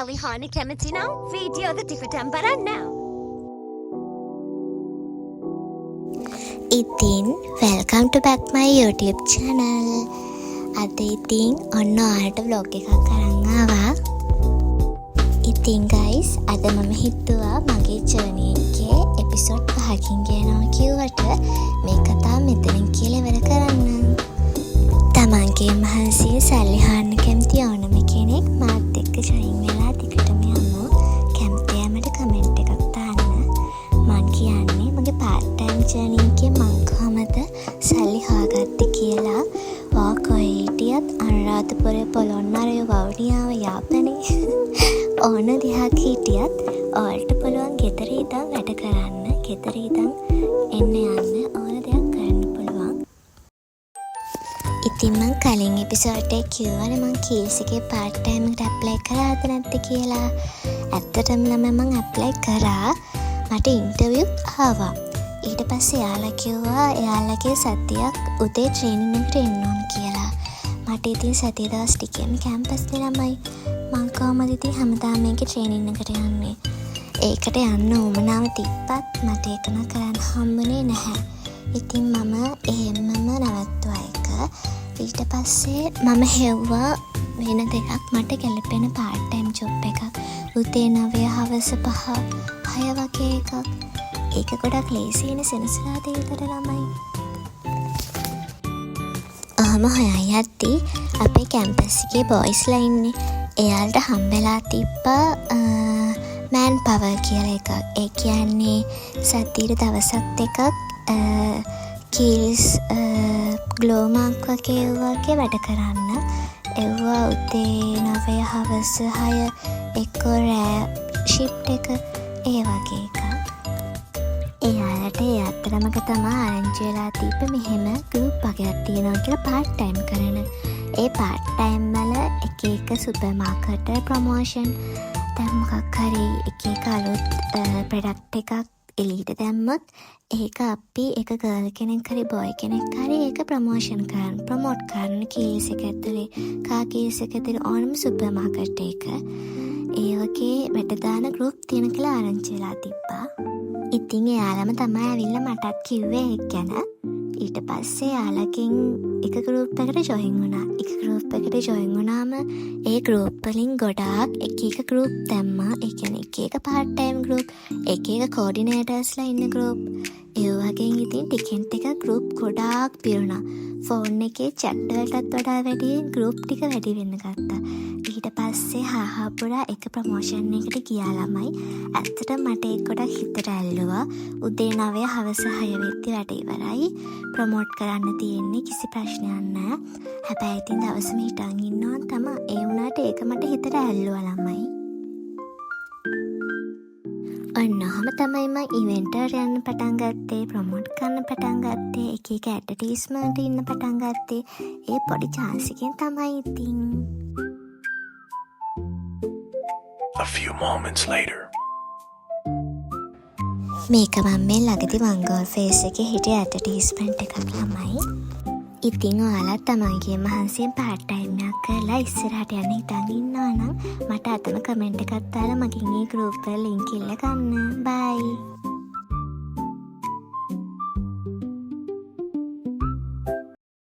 Sally Hana කැමති නම් video ද ටිකටම බලන්න. ඉතින් welcome to back my YouTube channel. අද ඉතින් ඔන්න ඔයාලට vlog එකක් අරන් ආවා. ඉතින් guys අද මම හිතුවා මගේ journey එකේ episode 5කින් ගේනවා කිව්වට මේ කතාව මෙතනින් කියලා ඉවර කරන්න. තමන්ගේ මහන්සිය සල්ලි හොයන්න කැමති ඕනම කෙනෙක් මාත් එක්ක join වෙලා ටිකටම යමු. කැමති යමට comment එකක් දාන්න. මං කියන්නේ මගේ part time journey එකේ මං කොහමද සල්ලි හොයාගත්තේ කියලා. ඔය හිටියත් අනුරාධපුරේ පොළොන්නරුවේ වවුනියාව යාපනයේ ඕන දිහාක් හිටියත් ඔයාලට පුළුවන් ගෙදර ඉඳන් වැඩ කරන්න. ගෙදර ඉඳන් එන්න යන්න ඕන දෙයක් කරන්න පුළුවන්. ඉතින් මං කලින් එපිසෝඩ් එකේ කිව්වනේ මං කීස් එකේ part time එකට apply කරාද නැද්ද කියලා. ඇත්තටම මම apply කරා. මට interview ආවා. ඊට පස්සේ එයාලා කිව්වා එයාලගේ සතියක් උදේ training එකට එන්න ඕන කියලා. මට ඉතින් සතිය දවස් ටිකේම කැම්පස් ළමයි. මං කොහමද ඉතින් හැමදාම මේකේ training එකට යන්නේ. ඒකට යන්න උවමනාව තිබ්බත් මට ඒක කරන්න හම්බුනේ නැහැ. ඉතින් මම එහෙම්මම නවත්තුවා ඒක. ඊට පස්සේ මම හෙව්වා වෙන දෙකක් මට ගැලපෙන part time job එකක්. උදේ 9 හවස 5 6 වගේ එකක්. ඒක ගොඩක් ලේසියිනේ සෙනසුරාදා ඉඳලා ළමයි. හොයන් යද්දී අපේ කැම්පස් එකේ බොයිස්ලා ඉන්නේ. එයාලට හම්බෙලා තිබ්බා මෑන් පවර් කියලා එකක්. ඒ කියන්නේ සතියේ දවසක් දෙකක් කීල්ස් ග්ලෝමාක් වගේ වැඩ කරන්න. එව්වා උදේ 9 හවස 6 එක්ක රෑ ෂිෆ්ට් එක ඒ වගේ එකක්. එයාලට ඒ අතරමක තමා ආරංචි වෙලා තිබ්බ මෙහෙම ගෲප් වගේක් තියෙනවා කියලා part time කරන. ඒ part time වල එක එක සුපර් මාකට් ප්‍රොමෝෂන් දැන් මොකක් හරි එක අලුත් ප්‍රොඩක්ට් එකක් එළියට දැම්මොත් ඒක අපි එක ගර්ල් කෙනෙක් හරි බොයි කෙනෙක් හරි ඒක ප්‍රොමෝට් කරන්න කීස් එක ඇතුලේ කා කීස් එක ඇතුලේ ඕනම සුපර් මාකට් එක. ඒ වගේ වැඩ දාන ගෲප් තියෙන කියලා ආරංචි වෙලා තිබ්බා. ඉතින් එයාලම තමයි ඇවිල්ලා මටත් කිව්වේ ඒක ගැන. ඊට පස්සේ එයාලකින් එක ගෲප් එකට ජොයින් වුණා. එක ගෲප් එකට ජොයින් වුණාම ඒ ගෲප් වලින් ගොඩාක් එක එක ගෲප් දැම්මා. ඒ කියන්නේ එක එක part time ගෲප්, එක එක කෝඩිනේටර්ස්ලා ඉන්න ගෲප්. ඒ වගේ ඉතින් ටිකෙන් ටික ගෲප් ගොඩාක් පිරුණා. ෆෝන් එකේ chat වලටත් වඩා වැඩි ගෲප් ටික වැඩි වෙන්න ගත්තා. ඊට පස්සේ හාහාපුරා එක ප්‍රොමෝෂන් එකට ගියා ළමයි. ඇත්තටම මට ඒක ගොඩක් හිතට ඇල්ලුවා. උදේ 9 හවස 6 වෙද්දි වැඩ ඉවරයි. ප්‍රොමෝට් කරන්න තියෙන්නේ කිසි ප්‍රශ්නයක් නැහැ. හැබැයි ඉතින් දවසම හිටන් ඉන්නවා තමයි. ඒ වුණාට ඒක මට හිතට ඇල්ලුවා ළමයි. ඔන්නෝම තමයි මම ඉවෙන්ට් වල යන්න පටන් ගත්තේ, ප්‍රොමෝට් කරන්න පටන් ගත්තේ, එක එක ඇඩ්වර්ටයිස්මන්ට් ඉන්න පටන් ගත්තේ. ඒ පොඩි chance එකෙන් තමයි ඉතින්. A few moments later. මේක මම මේ ළඟදී මංගෝල් ෆේස් එකේ හිටිය ඇඩ්වර්ටයිස්මන්ට් එකක් ළමයි. ඉතින් ඔයාලා තමන්ගේ මහන්සියෙන් part time එකක් කරලා ඉස්සරහට යන්න හිතන් ඉන්නවා නම් මට අතන කමෙන්ට් එකක් දාලා මගෙන් මේ group වල link එක ගන්න. bye.